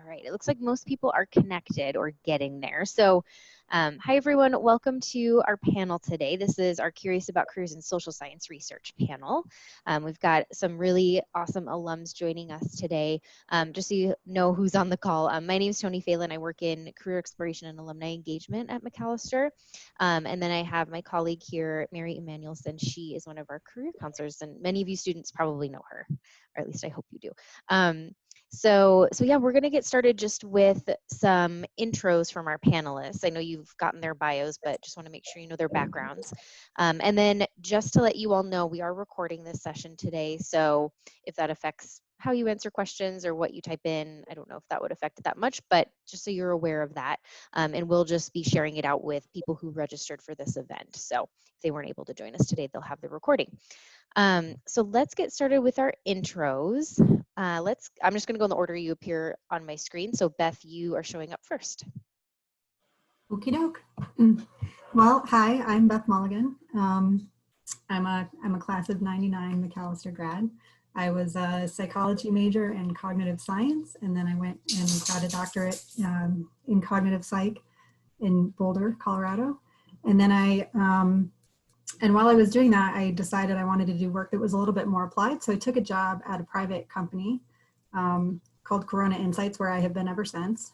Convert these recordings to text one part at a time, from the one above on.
All right, it looks like most people are connected or getting there. So hi everyone, welcome to our panel today. This is our Curious About Careers in Social Science Research panel. We've got some really awesome alums joining us today. Just so you know who's on the call, my name is Tony Phelan. I work in career exploration and alumni engagement at Macalester. And then I have my colleague here, Mary Emanuelson. She is one of our career counselors, and many of you students probably know her, or at least I hope you do. So yeah, we're going to get started just with some intros from our panelists. I know you've gotten their bios, but just want to make sure you know their backgrounds. And then just to let you all know, we are recording this session today. So if that affects how you answer questions or what you type in, I don't know if that would affect it that much, but just so you're aware of that. And we'll just be sharing it out with people who registered for this event. So if they weren't able to join us today, they'll have the recording. So let's get started with our intros. I'm just going to go in the order you appear on my screen. So Beth, you are showing up first. Okie doke. Well, hi, I'm Beth Mulligan. I'm a class of '99 Macalester grad. I was a psychology major in cognitive science, and then I went and got a doctorate in cognitive psych in Boulder, Colorado. And then and while I was doing that, I decided I wanted to do work that was a little bit more applied. So I took a job at a private company called Corona Insights, where I have been ever since.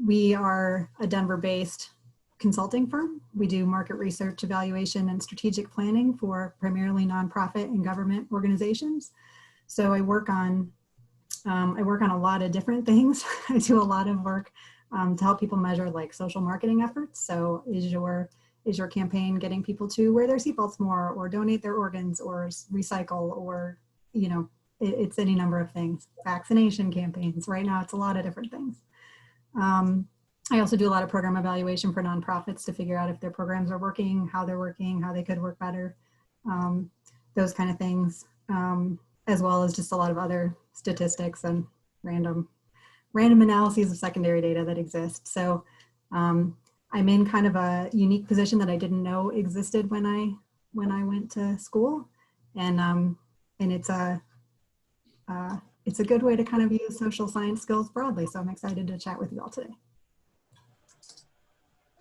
We are a Denver-based consulting firm. We do market research, evaluation, and strategic planning for primarily nonprofit and government organizations. So I work on a lot of different things. I do a lot of work to help people measure like social marketing efforts. So is your campaign getting people to wear their seatbelts more, or donate their organs, or recycle, or, you know, it's any number of things. Vaccination campaigns. Right now, it's a lot of different things. I also do a lot of program evaluation for nonprofits to figure out if their programs are working, how they're working, how they could work better, those kind of things, as well as just a lot of other statistics and random analyses of secondary data that exist. So I'm in kind of a unique position that I didn't know existed when I went to school, and it's a good way to kind of use social science skills broadly. So I'm excited to chat with you all today.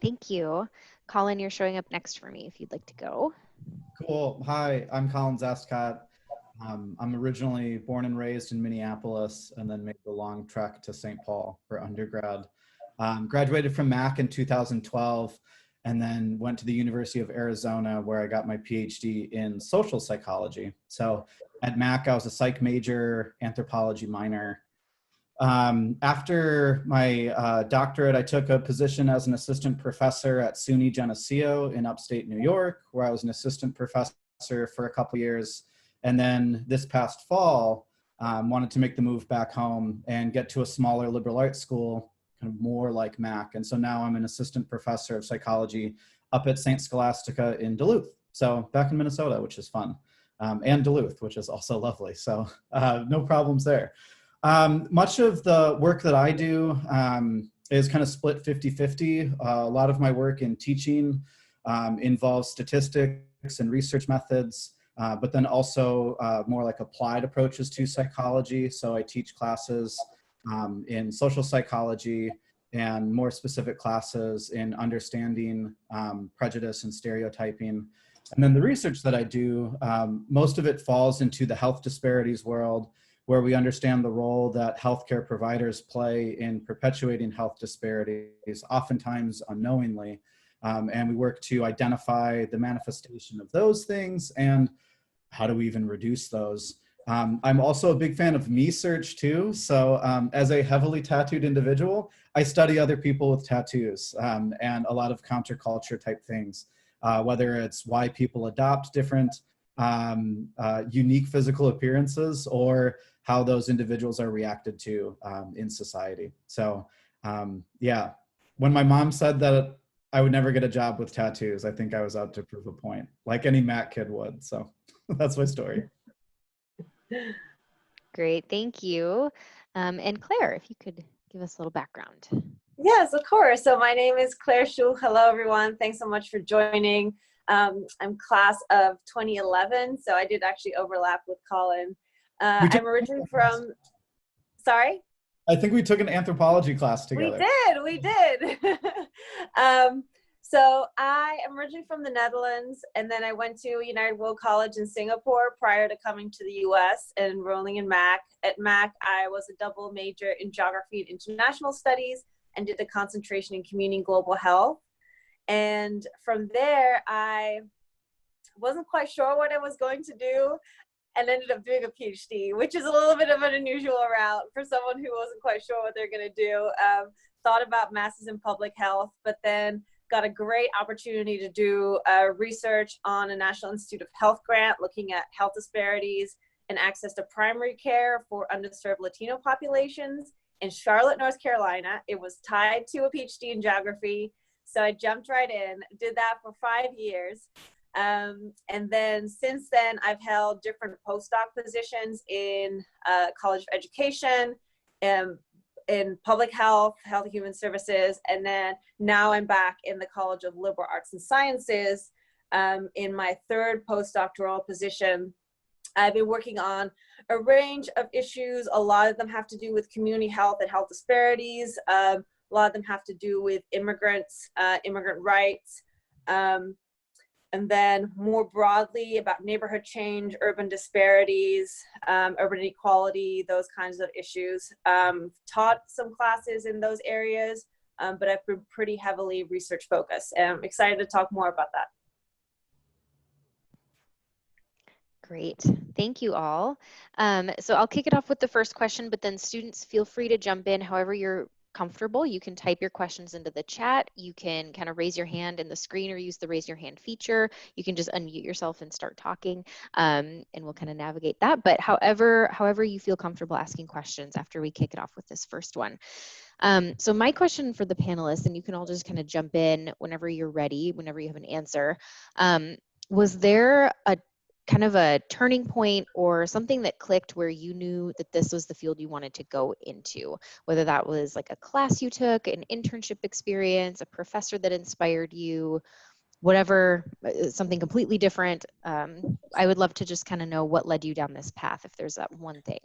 Thank you. Colin, you're showing up next for me if you'd like to go. Cool. Hi, I'm Colin Zastcott. I'm originally born and raised in Minneapolis and then made the long trek to St. Paul for undergrad. Graduated from Mac in 2012 and then went to the University of Arizona, where I got my PhD in social psychology. So at Mac, I was a psych major, anthropology minor. After my doctorate, I took a position as an assistant professor at SUNY Geneseo in upstate New York, where I was an assistant professor for a couple years. And then this past fall, wanted to make the move back home and get to a smaller liberal arts school, kind of more like Mac. And so now I'm an assistant professor of psychology up at St. Scholastica in Duluth. So back in Minnesota, which is fun, and Duluth, which is also lovely. So no problems there. Much of the work that I do is kind of split 50-50. A lot of my work in teaching involves statistics and research methods, but then also more like applied approaches to psychology. So I teach classes in social psychology and more specific classes in understanding prejudice and stereotyping. And then the research that I do, most of it falls into the health disparities world, where we understand the role that healthcare providers play in perpetuating health disparities, oftentimes unknowingly. And we work to identify the manifestation of those things and how do we even reduce those. I'm also a big fan of me-search too. So as a heavily tattooed individual, I study other people with tattoos and a lot of counterculture type things, whether it's why people adopt different unique physical appearances or how those individuals are reacted to in society. So yeah, when my mom said that I would never get a job with tattoos, I think I was out to prove a point, like any Mac kid would. So that's my story. Great, thank you. And Claire, if you could give us a little background. Yes, of course. So my name is Claire Schuh. Hello, everyone. Thanks so much for joining. I'm class of 2011, so I did actually overlap with Colin. I'm originally from, sorry? I think we took an anthropology class together. We did. So I am originally from the Netherlands, and then I went to United World College in Singapore prior to coming to the US and enrolling in Mac. At Mac, I was a double major in geography and international studies and did the concentration in community and global health. And from there, I wasn't quite sure what I was going to do and ended up doing a PhD, which is a little bit of an unusual route for someone who wasn't quite sure what they're going to do. Thought about masters in public health, but then got a great opportunity to do research on a National Institute of Health grant looking at health disparities and access to primary care for underserved Latino populations in Charlotte, North Carolina. It was tied to a PhD in geography. So I jumped right in, did that for 5 years. And then since then, I've held different postdoc positions in College of Education, in public health, health and human services, and then now I'm back in the College of Liberal Arts and Sciences in my third postdoctoral position. I've been working on a range of issues. A lot of them have to do with community health and health disparities. A lot of them have to do with immigrants, immigrant rights, and then more broadly about neighborhood change, urban disparities, urban inequality, those kinds of issues. Taught some classes in those areas, but I've been pretty heavily research focused, and I'm excited to talk more about that. Great, thank you all. So I'll kick it off with the first question, but then students feel free to jump in however you're comfortable. You can type your questions into the chat. You can kind of raise your hand in the screen or use the raise your hand feature. You can just unmute yourself and start talking, and we'll kind of navigate that. But however you feel comfortable asking questions after we kick it off with this first one. So my question for the panelists, and you can all just kind of jump in whenever you're ready, whenever you have an answer. Was there a kind of a turning point or something that clicked where you knew that this was the field you wanted to go into, whether that was like a class you took, an internship experience, a professor that inspired you, whatever, something completely different? I would love to just kind of know what led you down this path, if there's that one thing.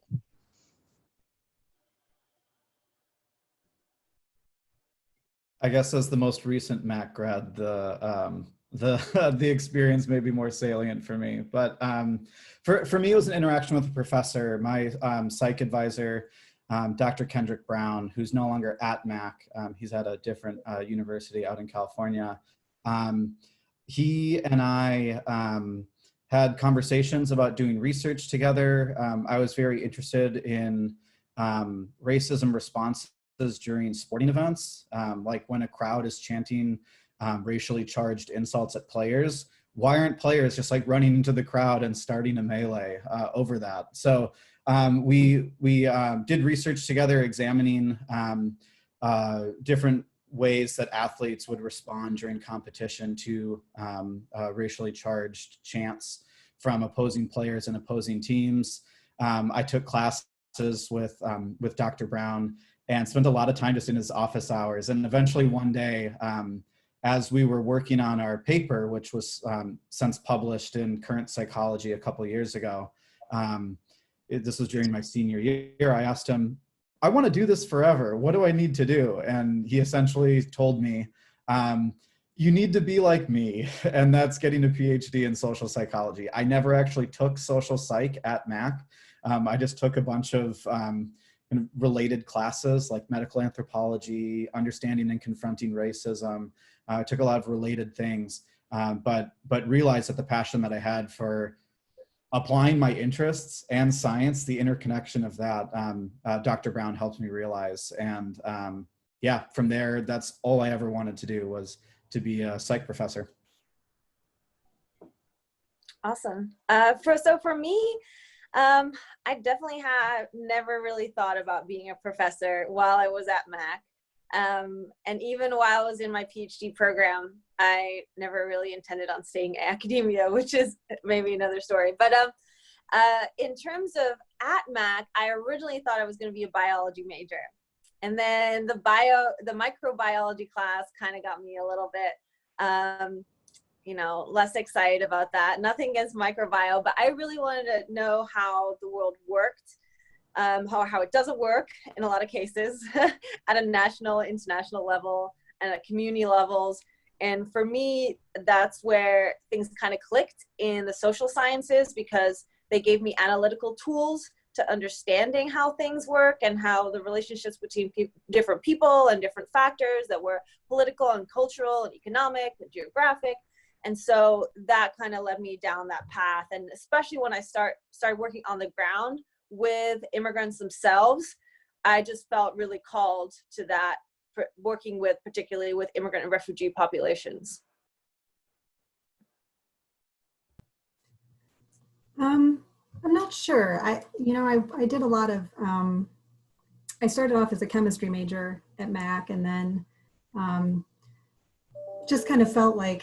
I guess as the most recent Mac grad, the experience may be more salient for me, but for me, it was an interaction with a professor, my psych advisor, Dr. Kendrick Brown, who's no longer at Mac. He's at a different university out in California. He and I had conversations about doing research together. I was very interested in racism responses during sporting events, like when a crowd is chanting racially charged insults at players. Why aren't players just like running into the crowd and starting a melee over that? So we did research together, examining different ways that athletes would respond during competition to racially charged chants from opposing players and opposing teams. I took classes with Dr. Brown and spent a lot of time just in his office hours. And eventually one day, as we were working on our paper, which was since published in Current Psychology a couple of years ago, this was during my senior year, I asked him, I want to do this forever. What do I need to do? And he essentially told me, you need to be like me, and that's getting a PhD in social psychology. I never actually took social psych at Mac. I just took a bunch of related classes like medical anthropology, understanding and confronting racism. I took a lot of related things, but realized that the passion that I had for applying my interests and science, the interconnection of that, Dr. Brown helped me realize. And yeah, from there, that's all I ever wanted to do, was to be a psych professor. Awesome. So for me, I definitely have never really thought about being a professor while I was at Mac. And even while I was in my PhD program, I never really intended on staying in academia, which is maybe another story. But in terms of at Mac, I originally thought I was going to be a biology major. And then the microbiology class kind of got me a little bit, less excited about that. Nothing against microbiome, but I really wanted to know how the world worked. how it doesn't work in a lot of cases at a national, international level, and at community levels. And for me, that's where things kind of clicked in the social sciences, because they gave me analytical tools to understanding how things work and how the relationships between different people and different factors that were political and cultural and economic and geographic. And so that kind of led me down that path. And especially when I started working on the ground with immigrants themselves, I just felt really called to that, for working with, particularly with immigrant and refugee populations. I'm not sure. I did a lot of, I started off as a chemistry major at Mac, and then just kind of felt like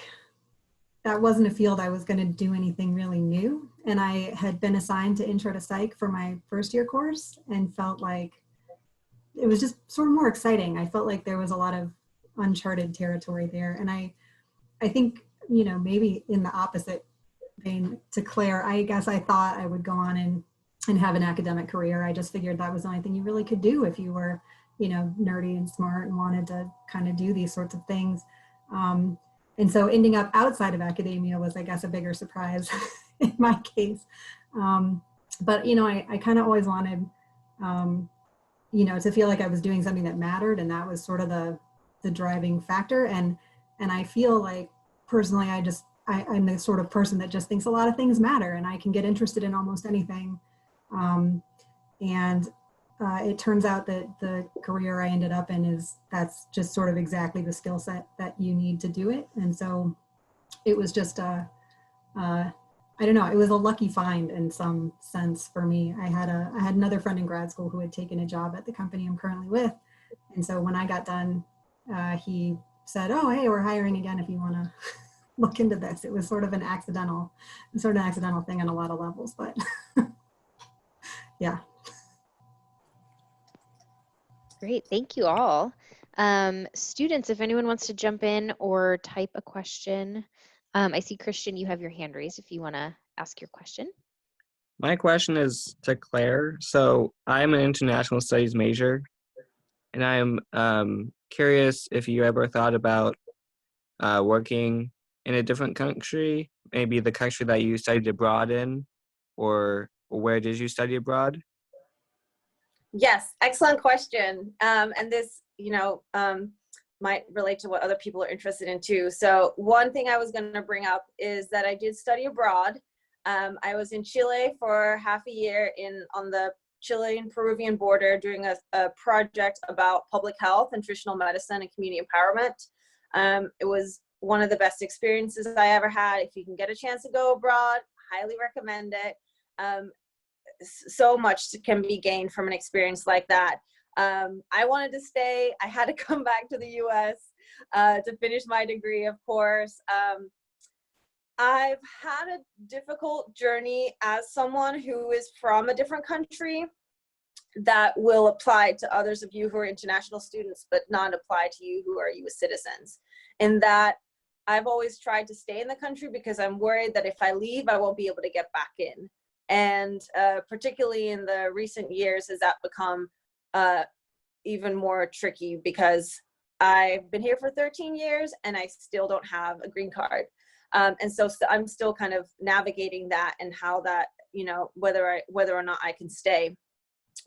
that wasn't a field I was going to do anything really new. And I had been assigned to Intro to Psych for my first year course and felt like it was just sort of more exciting. I felt like there was a lot of uncharted territory there. And I think, maybe in the opposite vein to Claire, I guess I thought I would go on and have an academic career. I just figured that was the only thing you really could do if you were, nerdy and smart and wanted to kind of do these sorts of things. And so ending up outside of academia was, I guess, a bigger surprise in my case. But, I kind of always wanted, to feel like I was doing something that mattered, and that was sort of the driving factor. And I feel like personally, I'm the sort of person that just thinks a lot of things matter, and I can get interested in almost anything. It turns out that the career I ended up in that's just sort of exactly the skill set that you need to do it. And so it was just I don't know, it was a lucky find in some sense for me. I had another friend in grad school who had taken a job at the company I'm currently with. And so when I got done, he said, "Oh, hey, we're hiring again if you want to look into this." It was sort of an accidental thing on a lot of levels, but yeah. Great, thank you all. Students, if anyone wants to jump in or type a question. I see, Christian, you have your hand raised if you want to ask your question. My question is to Claire. So I'm an international studies major, and I'm curious if you ever thought about working in a different country, maybe the country that you studied abroad in, or where did you study abroad? Yes, excellent question. And this, might relate to what other people are interested in too. So one thing I was going to bring up is that I did study abroad. I was in Chile for half a year on the Chilean-Peruvian border doing a project about public health, nutritional medicine, and community empowerment. It was one of the best experiences I ever had. If you can get a chance to go abroad, highly recommend it. So much can be gained from an experience like that. I wanted to stay. I had to come back to the US to finish my degree, of course. I've had a difficult journey as someone who is from a different country that will apply to others of you who are international students, but not apply to you who are US citizens. And that I've always tried to stay in the country because I'm worried that if I leave, I won't be able to get back in. And particularly in the recent years, has that become even more tricky, because I've been here for 13 years and I still don't have a green card. And so I'm still kind of navigating that and how that, whether or not I can stay.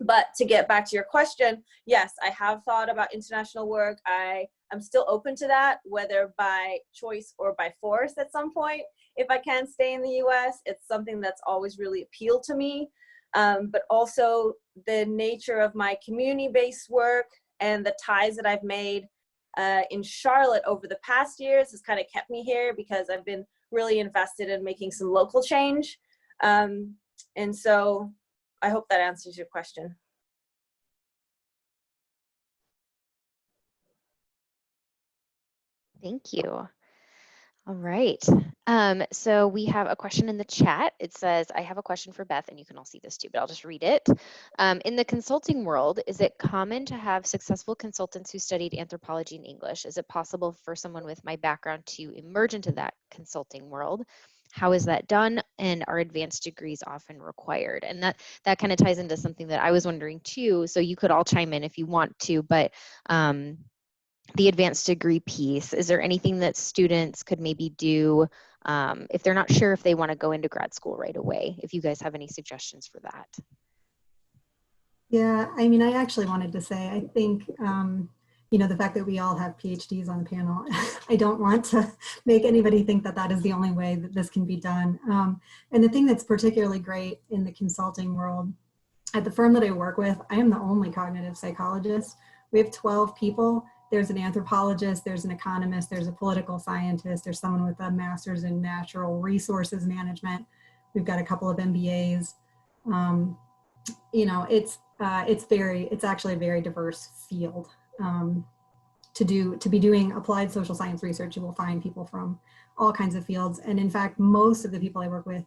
But to get back to your question, yes, I have thought about international work. I'm still open to that, whether by choice or by force at some point. If I can stay in the US, it's something that's always really appealed to me. But also the nature of my community-based work and the ties that I've made in Charlotte over the past years has kind of kept me here, because I've been really invested in making some local change. And so I hope that answers your question. Thank you. All right. So we have a question in the chat. It says, I have a question for Beth, and you can all see this too, but I'll just read it. In the consulting world, is it common to have successful consultants who studied anthropology and English? Is it possible for someone with my background to emerge into that consulting world? How is that done? And are advanced degrees often required? And that kind of ties into something that I was wondering too. So you could all chime in if you want to, but the advanced degree piece, is there anything that students could maybe do if they're not sure if they want to go into grad school right away? If you guys have any suggestions for that. Yeah, I mean, I actually wanted to say, I think, you know, the fact that we all have PhDs on the panel, I don't want to make anybody think that that is the only way that this can be done. And the thing that's particularly great in the consulting world, at the firm that I work with, I am the only cognitive psychologist. We have 12 people. There's an anthropologist, there's an economist, there's a political scientist, there's someone with a master's in natural resources management. We've got a couple of MBAs. You know, it's actually a very diverse field. To be doing applied social science research, you will find people from all kinds of fields. And in fact, most of the people I work with,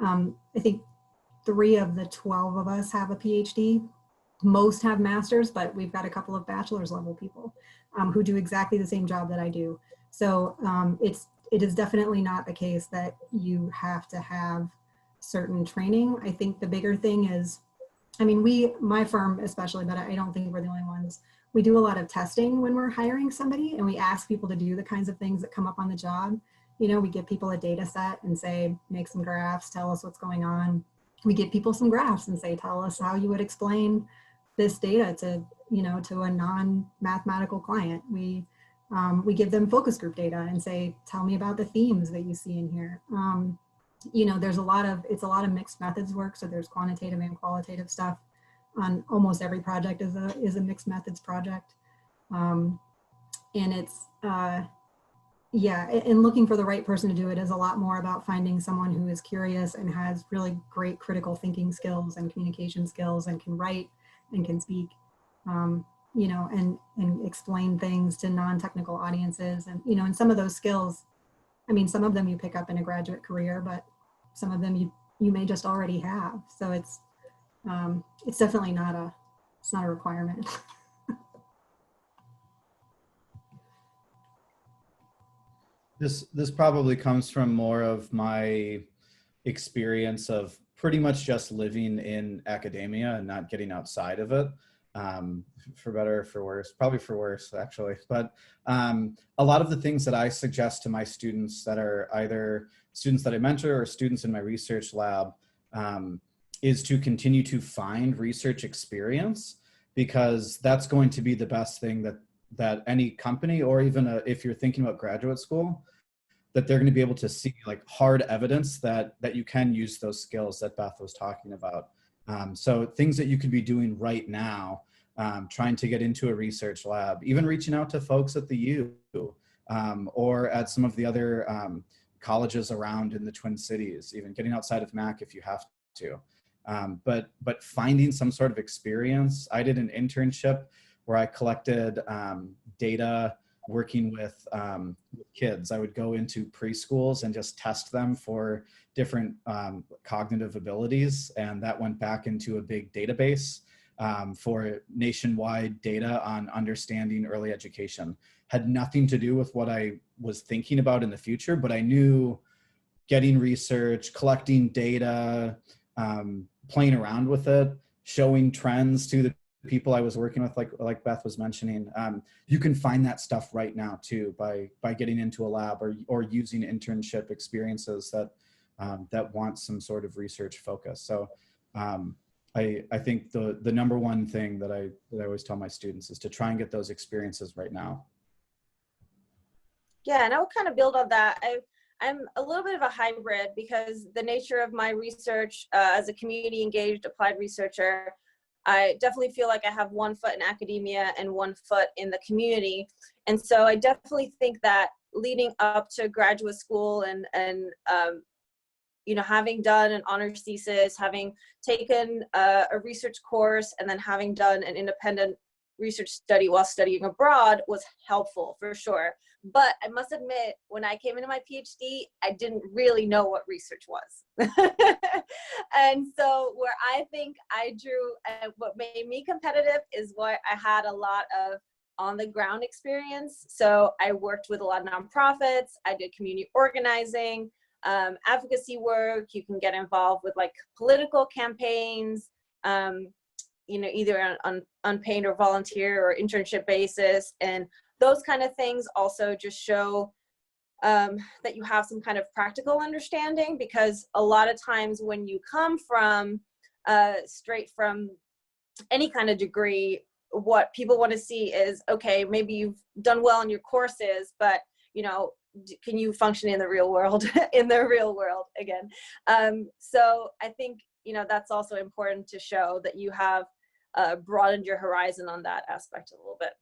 I think 3 of the 12 of us have a PhD. Most have masters, but we've got a couple of bachelor's level people who do exactly the same job that I do. So it is definitely not the case that you have to have certain training. I think the bigger thing is, I mean, my firm especially, but I don't think we're the only ones. We do a lot of testing when we're hiring somebody, and we ask people to do the kinds of things that come up on the job. You know, we give people a data set and say, make some graphs, tell us what's going on. We give people some graphs and say, tell us how you would explain this data to, you know, to a non-mathematical client. We give them focus group data and say, tell me about the themes that you see in here. You know, it's a lot of mixed methods work. So there's quantitative and qualitative stuff on almost every project is a mixed methods project. And it's, yeah, and looking for the right person to do it is a lot more about finding someone who is curious and has really great critical thinking skills and communication skills and can write and can speak, you know, and explain things to non-technical audiences. And, you know, and some of those skills, I mean, some of them you pick up in a graduate career, but some of them you may just already have. So it's definitely not a requirement. This probably comes from more of my experience of pretty much just living in academia and not getting outside of it, for better or for worse, probably for worse actually. But a lot of the things that I suggest to my students that are either students that I mentor or students in my research lab is to continue to find research experience, because that's going to be the best thing that any company, or even if you're thinking about graduate school, that they're going to be able to see like hard evidence that you can use those skills that Beth was talking about. So things that you could be doing right now, trying to get into a research lab, even reaching out to folks at the U, or at some of the other colleges around in the Twin Cities, even getting outside of Mac if you have to. But finding some sort of experience. I did an internship where I collected data working with kids. I would go into preschools and just test them for different cognitive abilities. And that went back into a big database for nationwide data on understanding early education. Had nothing to do with what I was thinking about in the future, but I knew getting research, collecting data, playing around with it, showing trends to the people I was working with, like Beth was mentioning, you can find that stuff right now too by getting into a lab or using internship experiences that want some sort of research focus. So I think the number one thing that I always tell my students is to try and get those experiences right now. Yeah, and I would kind of build on that. I'm a little bit of a hybrid because the nature of my research as a community engaged applied researcher, I definitely feel like I have one foot in academia and one foot in the community. And so I definitely think that leading up to graduate school and you know, having done an honors thesis, having taken a research course, and then having done an independent research study while studying abroad was helpful for sure. But I must admit, when I came into my PhD, I didn't really know what research was. And so where I think I drew, what made me competitive is what I had a lot of on the ground experience. So I worked with a lot of nonprofits, I did community organizing, advocacy work. You can get involved with like political campaigns, you know, either on unpaid or volunteer or internship basis. And those kind of things also just show that you have some kind of practical understanding, because a lot of times when you come from straight from any kind of degree, what people want to see is, okay, maybe you've done well in your courses, but you know, can you function in the real world in the real world again? So I think, you know, that's also important to show that you have broadened your horizon on that aspect a little bit.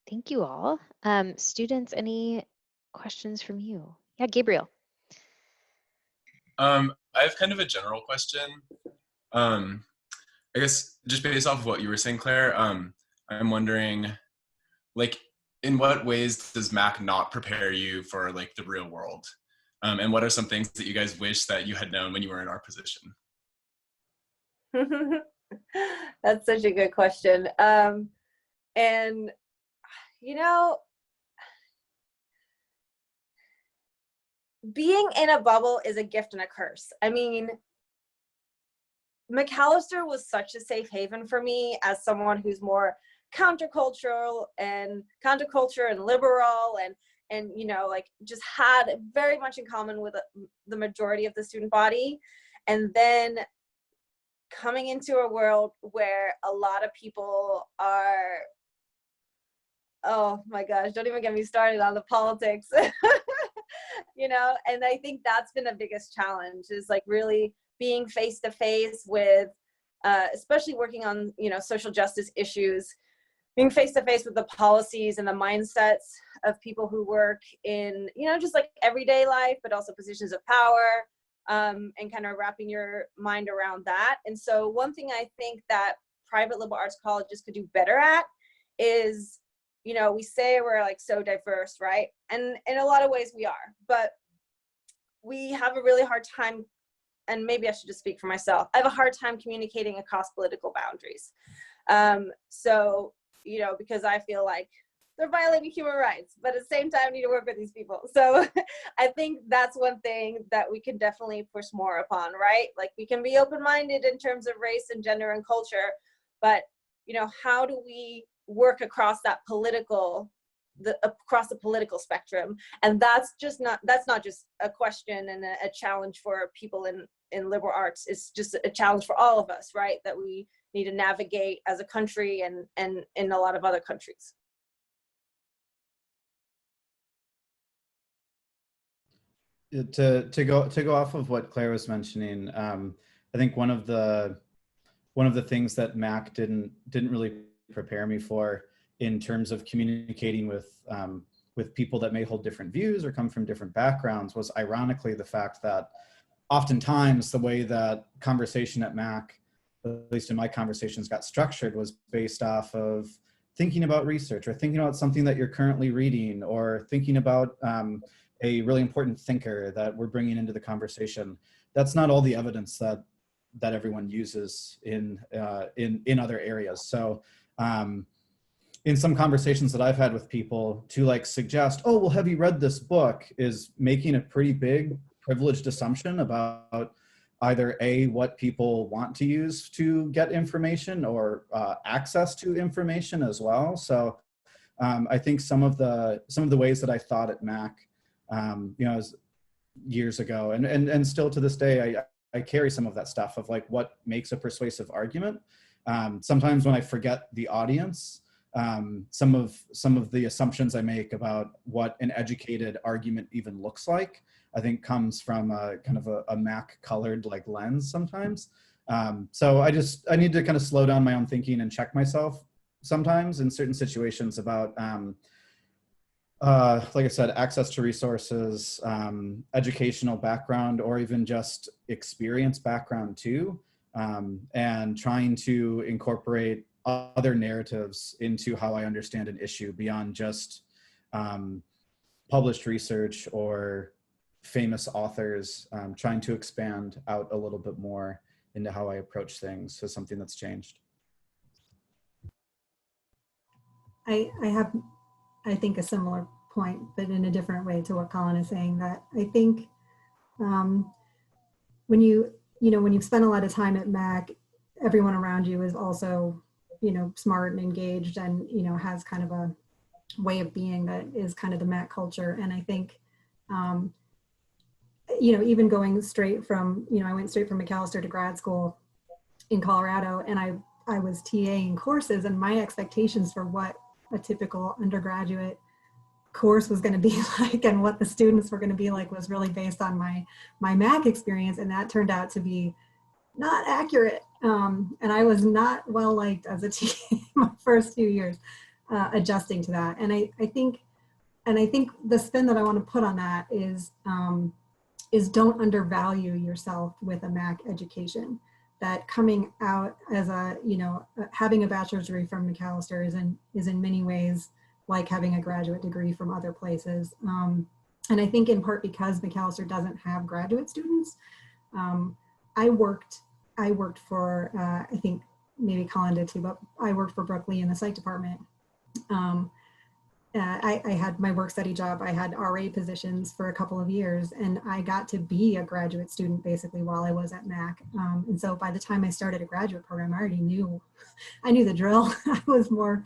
Thank you all. Students, any questions from you? Yeah, Gabriel. I have kind of a general question. I guess just based off of what you were saying, Claire, I'm wondering, like, in what ways does Mac not prepare you for like the real world? And what are some things that you guys wish that you had known when you were in our position? That's such a good question. And you know, being in a bubble is a gift and a curse. I mean, Macalester was such a safe haven for me as someone who's more counterculture and liberal and you know, like just had very much in common with the majority of the student body. And then coming into a world where a lot of people are, oh my gosh, don't even get me started on the politics. You know, and I think that's been the biggest challenge, is like really being face to face with, especially working on, you know, social justice issues, being face to face with the policies and the mindsets of people who work in, you know, just like everyday life, but also positions of power, and kind of wrapping your mind around that. And so one thing I think that private liberal arts colleges could do better at is, you know, we say we're like so diverse, right? And in a lot of ways we are, but we have a really hard time, and maybe I should just speak for myself, I have a hard time communicating across political boundaries. So, you know, because I feel like they're violating human rights, but at the same time, I need to work with these people. So I think that's one thing that we can definitely push more upon, right? Like we can be open-minded in terms of race and gender and culture, but, you know, how do we work across that across the political spectrum? And that's not just a question and a challenge for people in liberal arts. It's just a challenge for all of us, right? That we need to navigate as a country and in a lot of other countries. To go off of what Claire was mentioning, I think one of the things that Mac didn't really prepare me for in terms of communicating with people that may hold different views or come from different backgrounds was ironically the fact that oftentimes the way that conversation at Mac, at least in my conversations, got structured was based off of thinking about research or thinking about something that you're currently reading or thinking about a really important thinker that we're bringing into the conversation. That's not all the evidence that everyone uses in other areas. So in some conversations that I've had with people, to like suggest, oh, well, have you read this book, is making a pretty big privileged assumption about either A, what people want to use to get information, or access to information as well. So I think some of the ways that I thought at Mac, you know, years ago, and still to this day, I carry some of that stuff of like what makes a persuasive argument. Sometimes when I forget the audience, some of the assumptions I make about what an educated argument even looks like, I think comes from a kind of a Mac colored like lens sometimes. So I need to kind of slow down my own thinking and check myself sometimes in certain situations about, like I said, access to resources, educational background, or even just experience background too, and trying to incorporate other narratives into how I understand an issue beyond just published research or famous authors, trying to expand out a little bit more into how I approach things is something that's changed. I have, I think, a similar point, but in a different way to what Colin is saying, that I think when you spend a lot of time at Mac, everyone around you is also, smart and engaged and, has kind of a way of being that is kind of the Mac culture. And I think, even going straight from, I went straight from Macalester to grad school in Colorado, and I was TAing courses, and my expectations for what a typical undergraduate course was going to be like and what the students were going to be like was really based on my Mac experience, and that turned out to be not accurate. And I was not well liked as a TA my first few years, adjusting to that. And I think the spin that I want to put on that is don't undervalue yourself with a Mac education. That coming out as having a bachelor's degree from Macalester is in many ways like having a graduate degree from other places. And I think in part because Macalester doesn't have graduate students. I worked for, I think maybe Colin did too, but I worked for Brooke Lee in the psych department. I had my work study job. I had RA positions for a couple of years, and I got to be a graduate student basically while I was at Mac. And so by the time I started a graduate program, I already knew the drill. I was more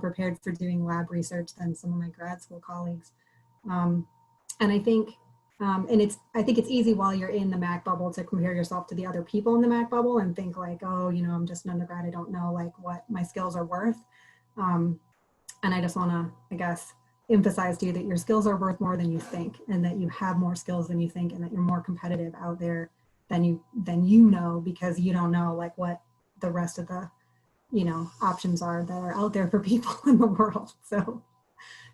prepared for doing lab research than some of my grad school colleagues. And I think, I think it's easy while you're in the Mac bubble to compare yourself to the other people in the Mac bubble and think like, oh, I'm just an undergrad. I don't know like what my skills are worth. And I just want to, I guess, emphasize to you that your skills are worth more than you think, and that you have more skills than you think, and that you're more competitive out there than you know, because you don't know like what the rest of the options are that are out there for people in the world. So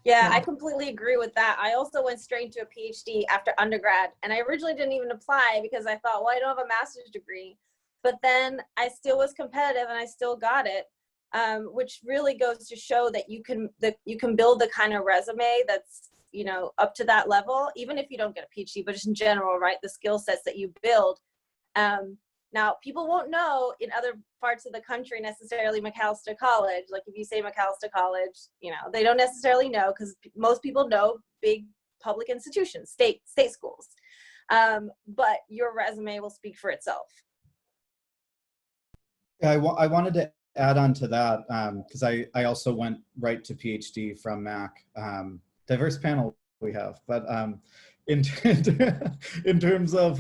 yeah, I completely agree with that. I also went straight into a PhD after undergrad, and I originally didn't even apply because I thought, well, I don't have a master's degree, but then I still was competitive and I still got it. Which really goes to show that you can build the kind of resume that's up to that level, even if you don't get a PhD, but just in general, right? The skill sets that you build. Now, people won't know in other parts of the country necessarily Macalester College. Like if you say Macalester College, they don't necessarily know, because most people know big public institutions, state schools. But your resume will speak for itself. Yeah, I wanted to add on to that because I also went right to PhD from Mac. Diverse panel we have, but in terms of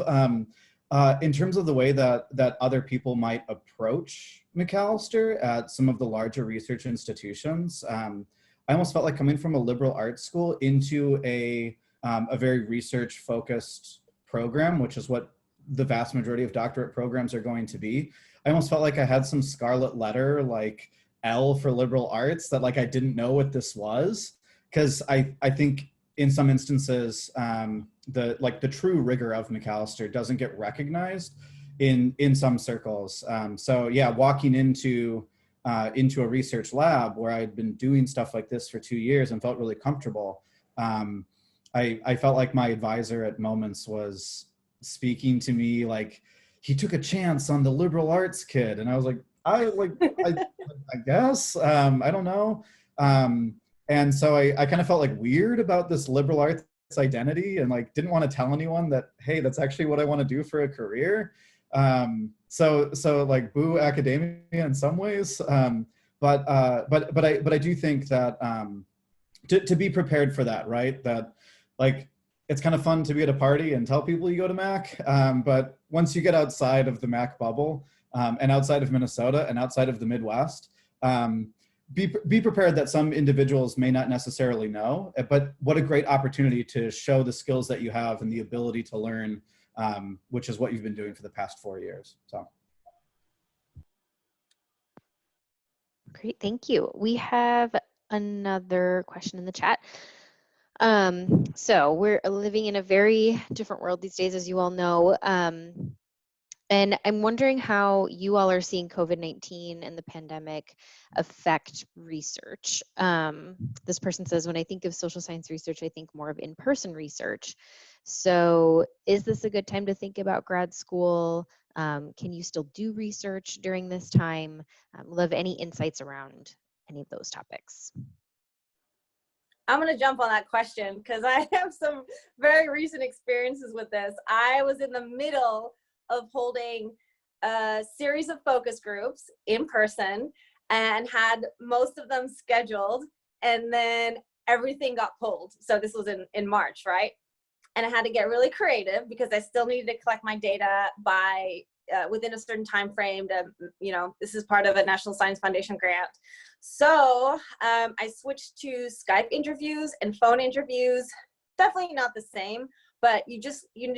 the way that other people might approach Macalester at some of the larger research institutions, I almost felt like coming from a liberal arts school into a very research focused program, which is what the vast majority of doctorate programs are going to be. I almost felt like I had some scarlet letter, like L for liberal arts, that like I didn't know what this was, because I think in some instances the true rigor of Macalester doesn't get recognized in some circles. So yeah, walking into a research lab where I'd been doing stuff like this for 2 years and felt really comfortable, I felt like my advisor at moments was speaking to me like he took a chance on the liberal arts kid, and I was like, I guess I don't know, and so I kind of felt like weird about this liberal arts identity, and like didn't want to tell anyone that, hey, that's actually what I want to do for a career. So like boo academia in some ways, but I do think that to be prepared for that, right? That like it's kind of fun to be at a party and tell people you go to Mac, but once you get outside of the Mac bubble and outside of Minnesota and outside of the Midwest, be prepared that some individuals may not necessarily know, but what a great opportunity to show the skills that you have and the ability to learn, which is what you've been doing for the past 4 years. So. Great, thank you. We have another question in the chat. So we're living in a very different world these days, as you all know. And I'm wondering how you all are seeing COVID-19 and the pandemic affect research. This person says, when I think of social science research, I think more of in-person research. So is this a good time to think about grad school? Can you still do research during this time? Love any insights around any of those topics. I'm going to jump on that question because I have some very recent experiences with this. I was in the middle of holding a series of focus groups in person and had most of them scheduled, and then everything got pulled. So this was in March, right? And I had to get really creative because I still needed to collect my data by within a certain time frame to, this is part of a National Science Foundation grant. So I switched to Skype interviews and phone interviews. Definitely not the same, but you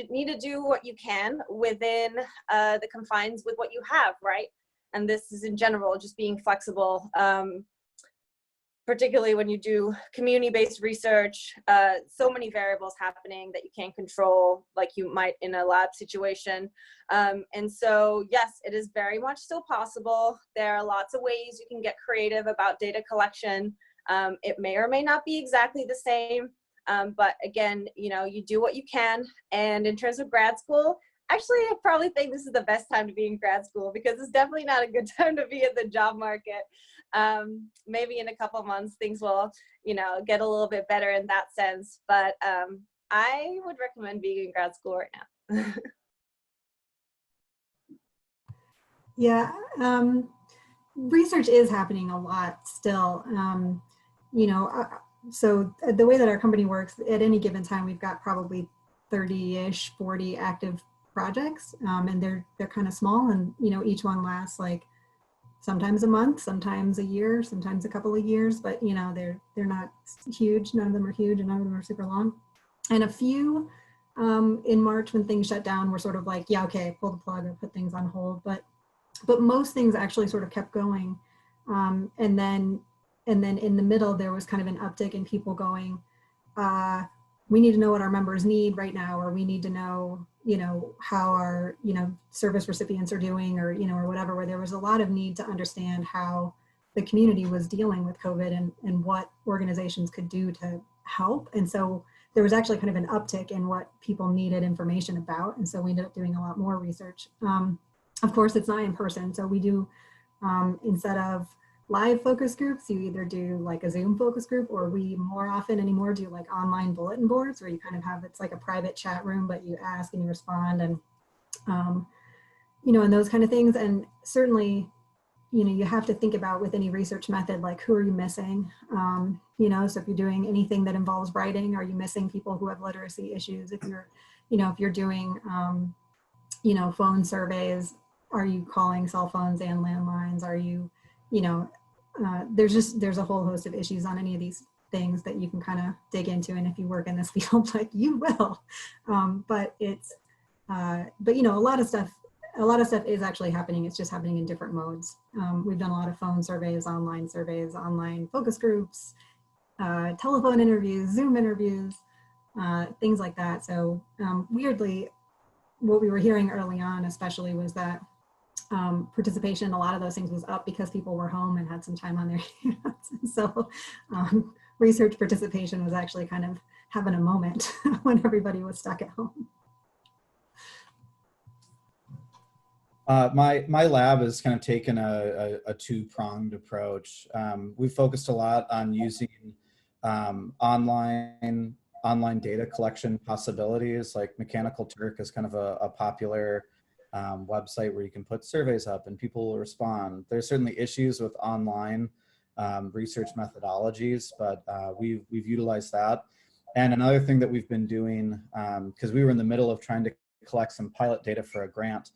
need to do what you can within the confines with what you have, right? And this is in general, just being flexible, particularly when you do community-based research, so many variables happening that you can't control like you might in a lab situation. And so, yes, it is very much still possible. There are lots of ways you can get creative about data collection. It may or may not be exactly the same, but again, you do what you can. And in terms of grad school, actually, I probably think this is the best time to be in grad school because it's definitely not a good time to be in the job market. Maybe in a couple of months, things will, get a little bit better in that sense. But I would recommend being in grad school right now. Yeah, research is happening a lot still. So the way that our company works, at any given time, we've got probably 30-ish, 40 active projects, and they're kind of small, and each one lasts like sometimes a month, sometimes a year, sometimes a couple of years, but they're not huge. None of them are huge, and none of them are super long. And a few in March when things shut down were sort of like, yeah, okay, pull the plug or put things on hold, but most things actually sort of kept going. And then in the middle there was kind of an uptick in people going, we need to know what our members need right now, or we need to know, how our, service recipients are doing, or, or whatever, where there was a lot of need to understand how the community was dealing with COVID and what organizations could do to help. And so there was actually kind of an uptick in what people needed information about. And so we ended up doing a lot more research. Of course, it's not in person. So we do, instead of live focus groups, you either do like a Zoom focus group, or we more often anymore do like online bulletin boards where you kind of have, it's like a private chat room, but you ask and you respond, and and those kind of things. And certainly, you have to think about with any research method, like who are you missing? So if you're doing anything that involves writing, are you missing people who have literacy issues? If you're doing phone surveys, are you calling cell phones and landlines? Are you, there's a whole host of issues on any of these things that you can kind of dig into. And if you work in this field, like you will, but a lot of stuff is actually happening. It's just happening in different modes. We've done a lot of phone surveys, online focus groups, telephone interviews, Zoom interviews, things like that. So weirdly, what we were hearing early on especially was that participation in a lot of those things was up because people were home and had some time on their hands. And so research participation was actually kind of having a moment when everybody was stuck at home. My lab has kind of taken a two-pronged approach. We've focused a lot on using online data collection possibilities. Like Mechanical Turk is kind of a popular website where you can put surveys up and people will respond. There's certainly issues with online research methodologies, but we've utilized that. And another thing that we've been doing, because we were in the middle of trying to collect some pilot data for a grant,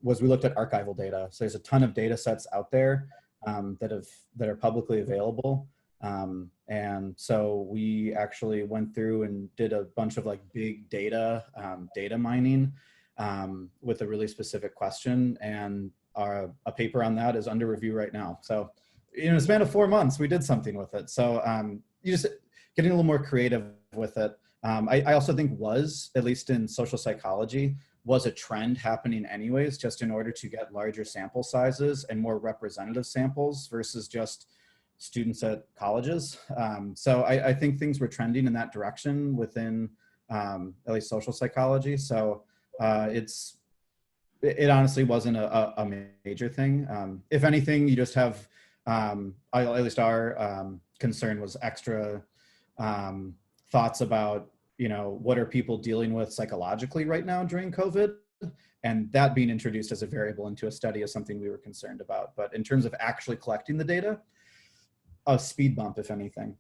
was we looked at archival data. So there's a ton of data sets out there that are publicly available. And so we actually went through and did a bunch of like big data, data mining with a really specific question, and a paper on that is under review right now. So in a span of 4 months, we did something with it. So you just getting a little more creative with it. I also think at least in social psychology, was a trend happening anyways, just in order to get larger sample sizes and more representative samples versus just students at colleges. So I think things were trending in that direction within at least social psychology. So it honestly wasn't a major thing. If anything, you just have, at least our concern was extra thoughts about, you know, what are people dealing with psychologically right now during COVID? And that being introduced as a variable into a study is something we were concerned about. But in terms of actually collecting the data, a speed bump, if anything.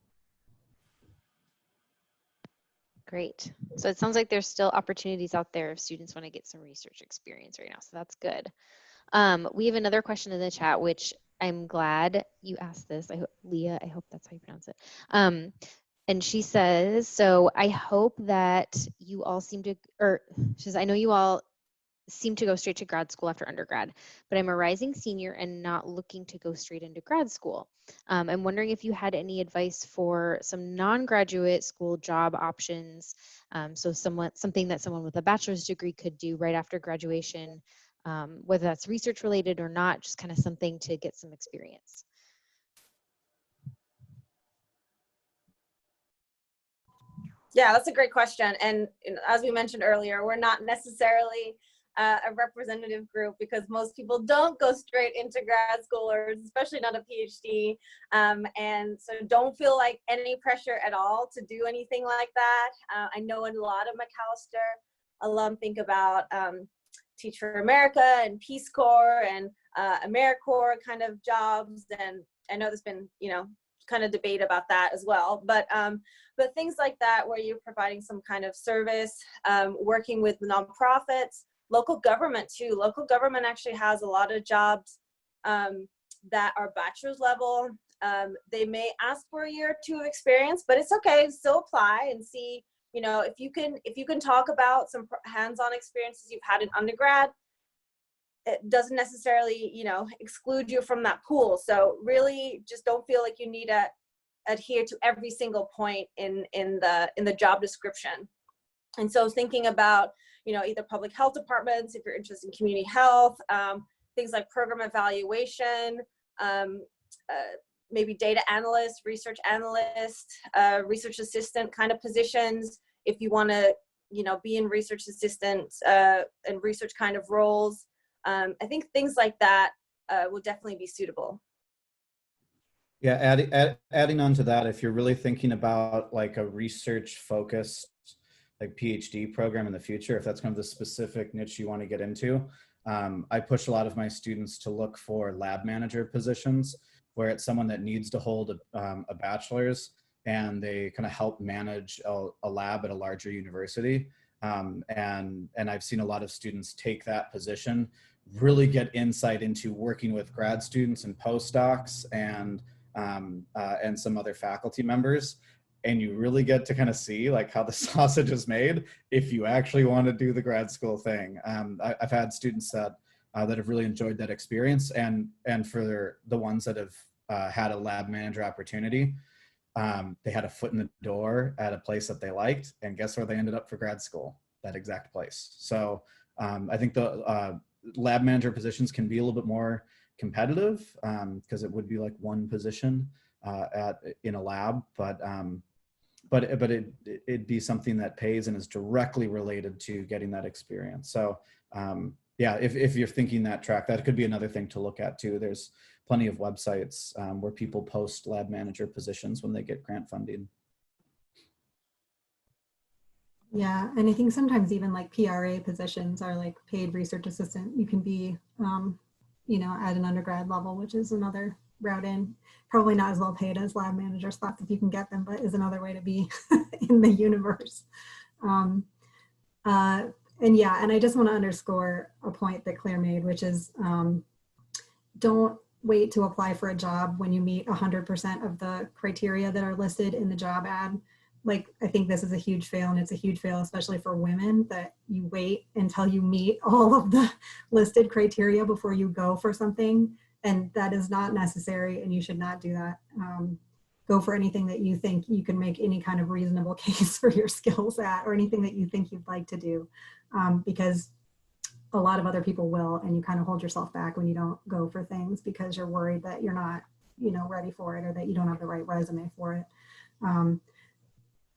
Great. So it sounds like there's still opportunities out there if students want to get some research experience right now. So that's good. We have another question in the chat, which I'm glad you asked this. Leah, I hope that's how you pronounce it. And she says, so I hope that you all seem to, or she says, I know you all seem to go straight to grad school after undergrad, but I'm a rising senior and not looking to go straight into grad school. I'm wondering if you had any advice for some non-graduate school job options. So something that someone with a bachelor's degree could do right after graduation, whether that's research related or not, just kind of something to get some experience. Yeah, that's a great question. And as we mentioned earlier, we're not necessarily a representative group because most people don't go straight into grad school, or especially not a PhD. And so don't feel like any pressure at all to do anything like that. I know a lot of Macalester alum think about Teach for America and Peace Corps and AmeriCorps kind of jobs. And I know there's been, you know, kind of debate about that as well. But things like that where you're providing some kind of service, working with nonprofits, local government too. Local government actually has a lot of jobs that are bachelor's level. They may ask for a year or two of experience, but it's okay. Still apply and see, you know, if you can talk about some hands-on experiences you've had in undergrad, it doesn't necessarily, you know, exclude you from that pool. So really just don't feel like you need to adhere to every single point in the job description. And so thinking about, you know, either public health departments, if you're interested in community health, things like program evaluation, maybe data analyst, research analyst, research assistant kind of positions. If you want to, you know, be in research assistant and research kind of roles. I think things like that will definitely be suitable. Yeah, adding on to that, if you're really thinking about like a research focused like PhD program in the future, if that's kind of the specific niche you want to get into, I push a lot of my students to look for lab manager positions where it's someone that needs to hold a bachelor's and they kind of help manage a lab at a larger university. And I've seen a lot of students take that position, really get insight into working with grad students and postdocs and some other faculty members. And you really get to kind of see like how the sausage is made if you actually want to do the grad school thing. I've had students that have really enjoyed that experience, and for the ones that have had a lab manager opportunity, they had a foot in the door at a place that they liked, and guess where they ended up for grad school? That exact place. So I think the lab manager positions can be a little bit more competitive because it would be like one position in a lab, but it'd be something that pays and is directly related to getting that experience. So yeah, if you're thinking that track, that could be another thing to look at too. There's plenty of websites where people post lab manager positions when they get grant funding. Yeah, and I think sometimes even like PRA positions are like paid research assistant. You can be, you know, at an undergrad level, which is another route in. Probably not as well paid as lab manager spots if you can get them, but is another way to be in the universe. And yeah, and I just want to underscore a point that Claire made, which is don't wait to apply for a job when you meet 100% of the criteria that are listed in the job ad. Like, I think this is a huge fail, and it's a huge fail, especially for women, that you wait until you meet all of the listed criteria before you go for something. And that is not necessary, and you should not do that. Go for anything that you think you can make any kind of reasonable case for your skills at, or anything that you think you'd like to do, because a lot of other people will, and you kind of hold yourself back when you don't go for things because you're worried that you're not, you know, ready for it, or that you don't have the right resume for it.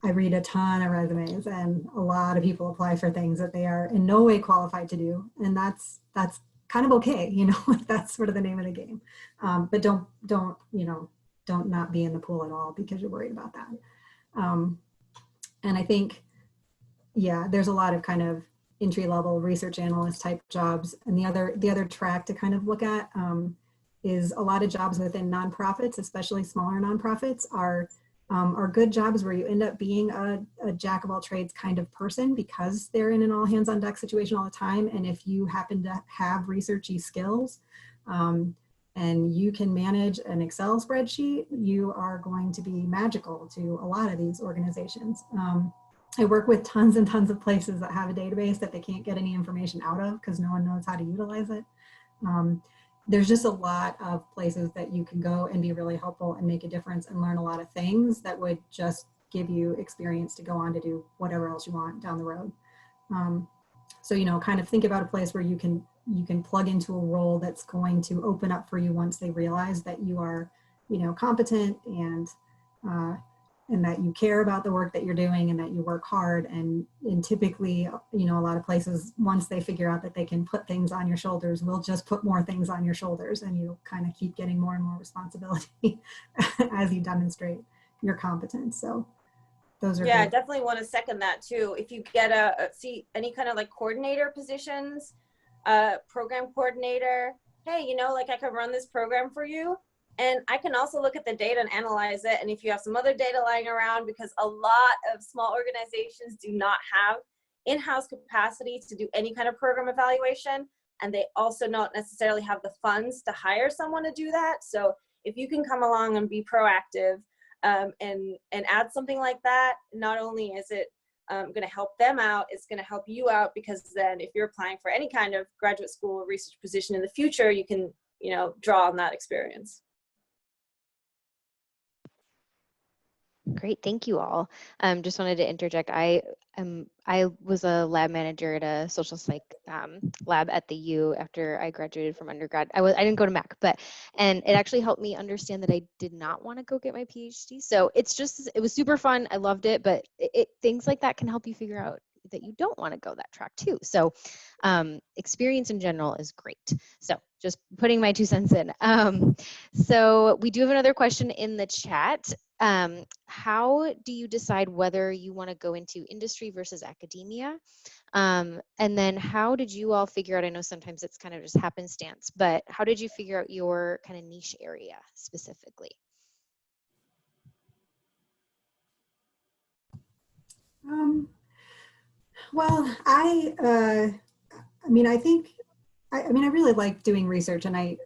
I read a ton of resumes, and a lot of people apply for things that they are in no way qualified to do, and that's kind of okay, you know, like that's sort of the name of the game. But don't you know, don't not be in the pool at all because you're worried about that. And I think, yeah, there's a lot of kind of entry-level research analyst type jobs. And the other track to kind of look at is a lot of jobs within nonprofits, especially smaller nonprofits, are good jobs where you end up being a jack of all trades kind of person because they're in an all hands on deck situation all the time. And if you happen to have researchy skills and you can manage an Excel spreadsheet, you are going to be magical to a lot of these organizations. I work with tons and tons of places that have a database that they can't get any information out of because no one knows how to utilize it. There's just a lot of places that you can go and be really helpful and make a difference and learn a lot of things that would just give you experience to go on to do whatever else you want down the road. So, you know, kind of think about a place where you can plug into a role that's going to open up for you once they realize that you are, you know, competent and that you care about the work that you're doing and that you work hard. And typically, you know, a lot of places, once they figure out that they can put things on your shoulders, will just put more things on your shoulders and you kind of keep getting more and more responsibility as you demonstrate your competence. So those are I good. definitely want to second that too. If you get see any kind of like coordinator positions, program coordinator, hey, you know, like I could run this program for you. And I can also look at the data and analyze it. And if you have some other data lying around, because a lot of small organizations do not have in-house capacity to do any kind of program evaluation. And they also not necessarily have the funds to hire someone to do that. So if you can come along and be proactive and add something like that, not only is it going to help them out, it's going to help you out, because then if you're applying for any kind of graduate school or research position in the future, you can, you know, draw on that experience. Great, thank you all. Just wanted to interject. I was a lab manager at a social psych lab at the U after I graduated from undergrad. I didn't go to Mac, and it actually helped me understand that I did not want to go get my PhD. So it was super fun. I loved it, but things like that can help you figure out that you don't want to go that track too. So experience in general is great. So just putting my 2 cents in. So we do have another question in the chat. How do you decide whether you want to go into industry versus academia? And then how did you all figure out, I know sometimes it's kind of just happenstance, but how did you figure out your kind of niche area specifically? Well, I mean, I really like doing research, and I,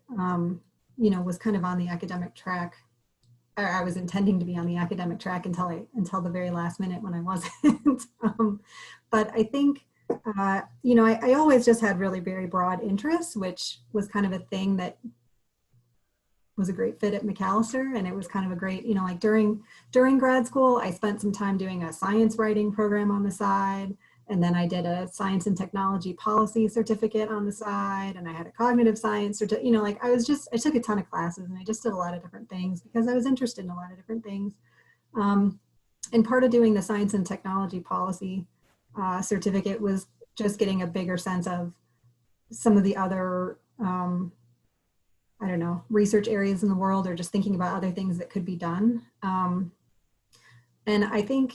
you know, was kind of on the academic track. Or I was intending to be on the academic track until the very last minute when I wasn't. But I think, you know, I always just had really very broad interests, which was kind of a thing that was a great fit at Macalester. And it was kind of a great, you know, like during grad school, I spent some time doing a science writing program on the side. And then I did a science and technology policy certificate on the side, and I had a cognitive science certificate, you know, like I took a ton of classes and I just did a lot of different things because I was interested in a lot of different things. And part of doing the science and technology policy certificate was just getting a bigger sense of some of the other, I don't know, research areas in the world, or just thinking about other things that could be done. And I think,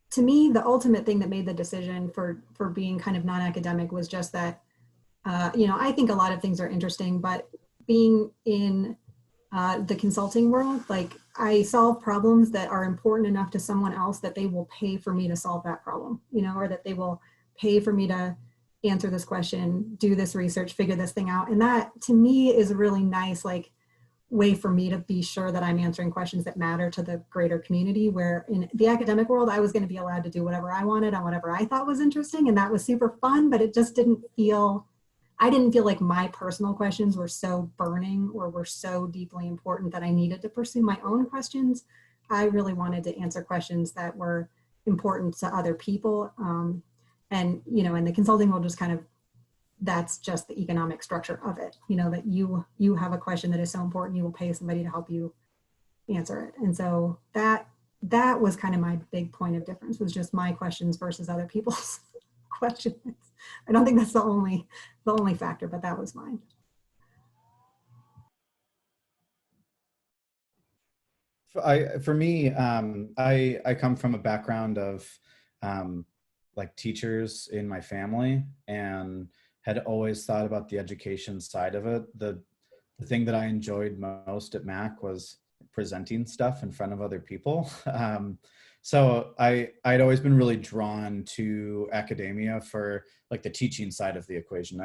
to me, the ultimate thing that made the decision for being kind of non-academic was just that, you know, I think a lot of things are interesting, but being in the consulting world, like I solve problems that are important enough to someone else that they will pay for me to solve that problem, you know, or that they will pay for me to answer this question, do this research, figure this thing out. And that to me is a really nice, like, way for me to be sure that I'm answering questions that matter to the greater community, where in the academic world, I was going to be allowed to do whatever I wanted on whatever I thought was interesting. And that was super fun, but it just I didn't feel like my personal questions were so burning or were so deeply important that I needed to pursue my own questions. I really wanted to answer questions that were important to other people. And, you know, in the consulting world, just kind of, that's just the economic structure of it, you know, that you have a question that is so important, you will pay somebody to help you answer it. And so that was kind of my big point of difference, was just my questions versus other people's questions. I don't think that's the only factor, but that was mine. For me, I come from a background of like teachers in my family, and had always thought about the education side of it. The thing that I enjoyed most at Mac was presenting stuff in front of other people. So I'd always been really drawn to academia for like the teaching side of the equation.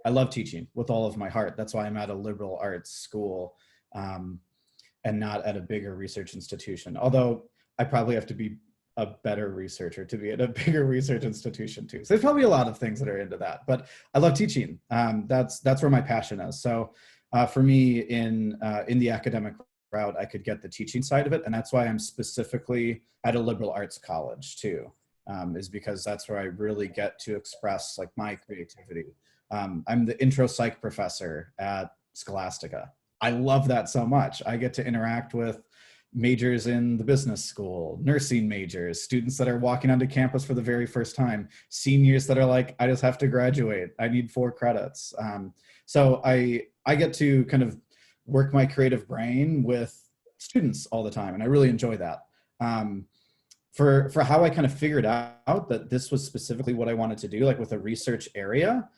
I love teaching with all of my heart. That's why I'm at a liberal arts school. And not at a bigger research institution. Although I probably have to be a better researcher to be at a bigger research institution too. So there's probably a lot of things that are into that, but I love teaching. That's where my passion is. So for me in the academic route, I could get the teaching side of it. And that's why I'm specifically at a liberal arts college too, is because that's where I really get to express like my creativity. I'm the intro psych professor at Scholastica. I love that so much. I get to interact with majors in the business school, nursing majors, students that are walking onto campus for the very first time, seniors that are like, I just have to graduate. I need 4 credits. So I get to kind of work my creative brain with students all the time, and I really enjoy that. For how I kind of figured out that this was specifically what I wanted to do, like with a research area,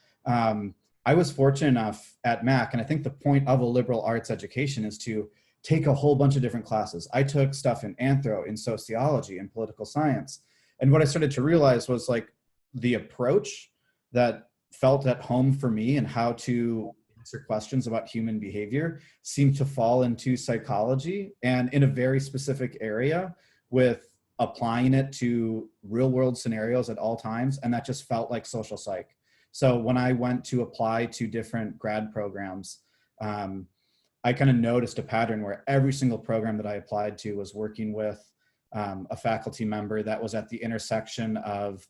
I was fortunate enough at Mac, and I think the point of a liberal arts education is to take a whole bunch of different classes. I took stuff in anthro, in sociology, in political science. And what I started to realize was like the approach that felt at home for me and how to answer questions about human behavior seemed to fall into psychology, and in a very specific area with applying it to real world scenarios at all times. And that just felt like social psych. So when I went to apply to different grad programs, I kind of noticed a pattern where every single program that I applied to was working with a faculty member that was at the intersection of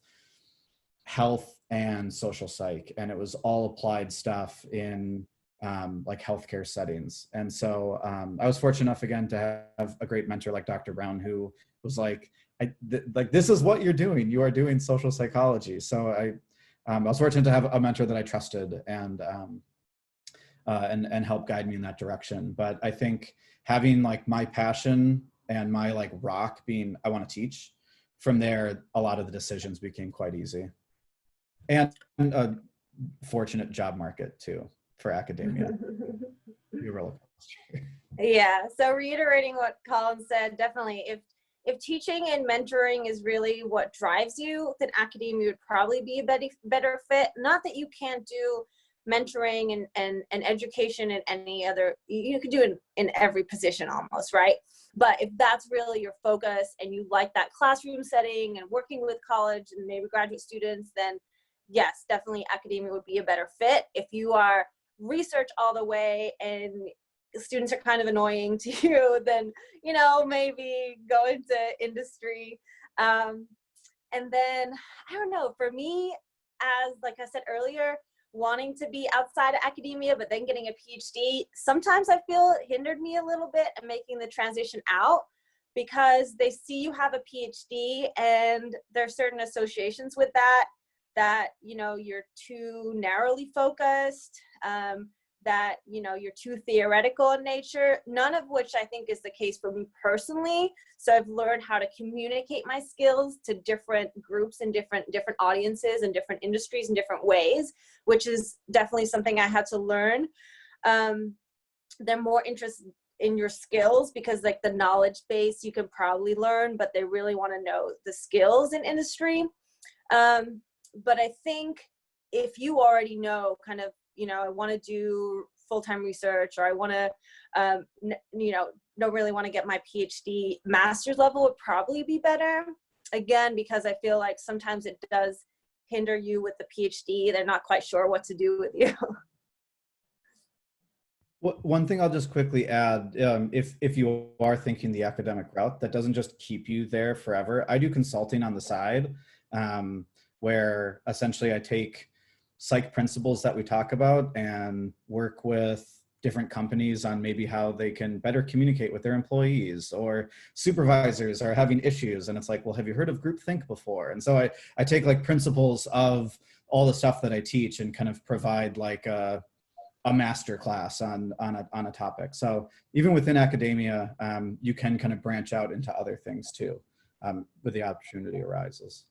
health and social psych. And it was all applied stuff in like healthcare settings. And so I was fortunate enough again to have a great mentor like Dr. Brown, who was like, like, this is what you're doing. You are doing social psychology. So I was fortunate to have a mentor that I trusted and help guide me in that direction. But I think having like my passion and my like rock being, I want to teach, from there, a lot of the decisions became quite easy. And a fortunate job market too for academia. Yeah, so reiterating what Colin said, definitely if teaching and mentoring is really what drives you, then academia would probably be a better fit. Not that you can't do mentoring and education in any other, you could do it in every position almost, right? But if that's really your focus and you like that classroom setting and working with college and maybe graduate students, then yes, definitely academia would be a better fit. If you are research all the way and students are kind of annoying to you, then, you know, maybe go into industry. And then, I don't know, for me, as like I said earlier, wanting to be outside of academia, but then getting a PhD, sometimes I feel it hindered me a little bit in making the transition out, because they see you have a PhD and there are certain associations with that, you know, you're too narrowly focused, that, you know, you're too theoretical in nature, none of which I think is the case for me personally. So I've learned how to communicate my skills to different groups and different audiences and different industries in different ways, which is definitely something I had to learn. They're more interested in your skills because like the knowledge base you can probably learn, but they really want to know the skills in industry. But I think if you already know kind of, you know, I want to do full-time research, or I want to, you know, don't really want to get my PhD, master's level would probably be better. Again, because I feel like sometimes it does hinder you with the PhD. They're not quite sure what to do with you. One thing I'll just quickly add, if you are thinking the academic route, that doesn't just keep you there forever. I do consulting on the side, where essentially I take psych principles that we talk about and work with different companies on maybe how they can better communicate with their employees, or supervisors are having issues. And it's like, well, have you heard of groupthink before? And so I take like principles of all the stuff that I teach and kind of provide like a a master class on a topic. So even within academia, you can kind of branch out into other things too, when the opportunity arises.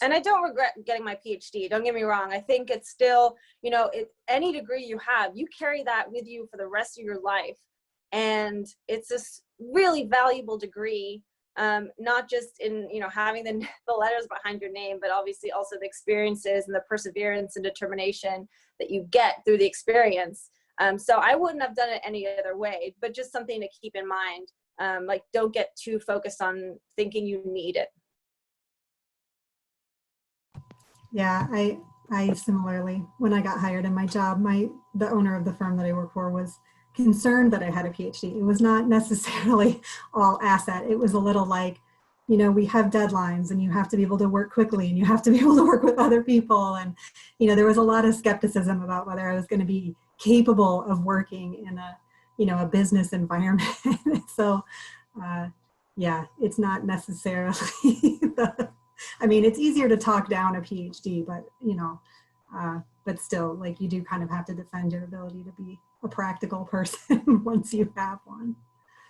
And I don't regret getting my PhD. Don't get me wrong. I think it's still, you know, any degree you have, you carry that with you for the rest of your life. And it's this really valuable degree, not just in, you know, having the letters behind your name, but obviously also the experiences and the perseverance and determination that you get through the experience. So I wouldn't have done it any other way, but just something to keep in mind. Like, don't get too focused on thinking you need it. Yeah, I similarly, when I got hired in my job, the owner of the firm that I work for was concerned that I had a PhD. It was not necessarily all asset. It was a little like, you know, we have deadlines and you have to be able to work quickly and you have to be able to work with other people. And, you know, there was a lot of skepticism about whether I was going to be capable of working in a, you know, a business environment. So, yeah, it's not necessarily I mean, it's easier to talk down a PhD, but, you know, but still, like, you do kind of have to defend your ability to be a practical person once you have one.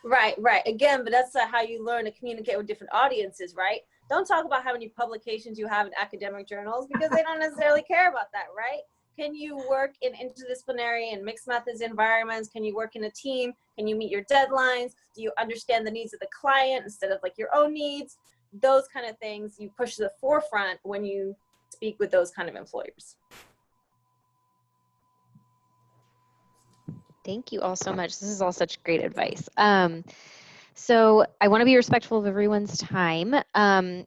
Right. Again, but that's how you learn to communicate with different audiences, right? Don't talk about how many publications you have in academic journals, because they don't necessarily care about that, right? Can you work in interdisciplinary and mixed methods environments? Can you work in a team? Can you meet your deadlines? Do you understand the needs of the client instead of like your own needs? Those kind of things you push to the forefront when you speak with those kind of employers. Thank you all so much. This is all such great advice. So I want to be respectful of everyone's time. And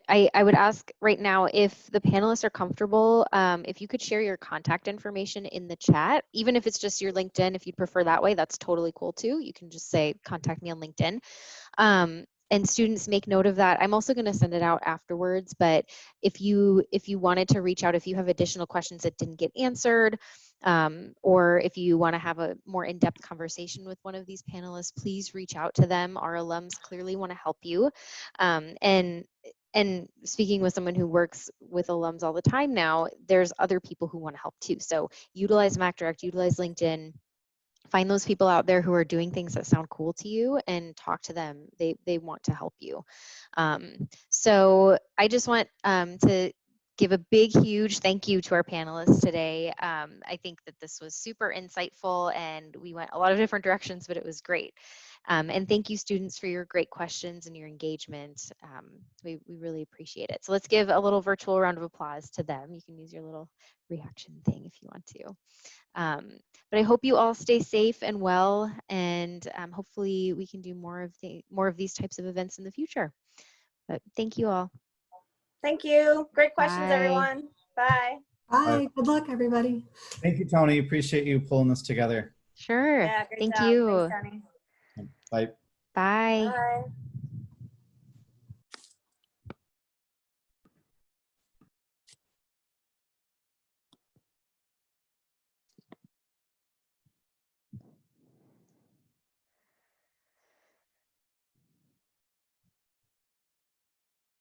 I would ask right now, if the panelists are comfortable, if you could share your contact information in the chat, even if it's just your LinkedIn, if you'd prefer that way, that's totally cool too. You can just say, contact me on LinkedIn. And students, make note of that. I'm also going to send it out afterwards, but if you wanted to reach out, if you have additional questions that didn't get answered, or if you want to have a more in-depth conversation with one of these panelists, please reach out to them. Our alums clearly want to help you. And speaking with someone who works with alums all the time now, there's other people who want to help too. So utilize MacDirect, utilize LinkedIn. Find those people out there who are doing things that sound cool to you and talk to them. They want to help you. So I just want to give a big, huge thank you to our panelists today. I think that this was super insightful and we went a lot of different directions, but it was great. And thank you, students, for your great questions and your engagement. We really appreciate it. So let's give a little virtual round of applause to them. You can use your little reaction thing if you want to. But I hope you all stay safe and well, and hopefully we can do more of these types of events in the future. But thank you all. Thank you. Great questions, Bye. everyone. Bye. Bye. Good luck, everybody. Thank you, Tony. Appreciate you pulling this together. Sure. Yeah, great Thank job. you. Thanks, Tony. Bye. Bye. Bye.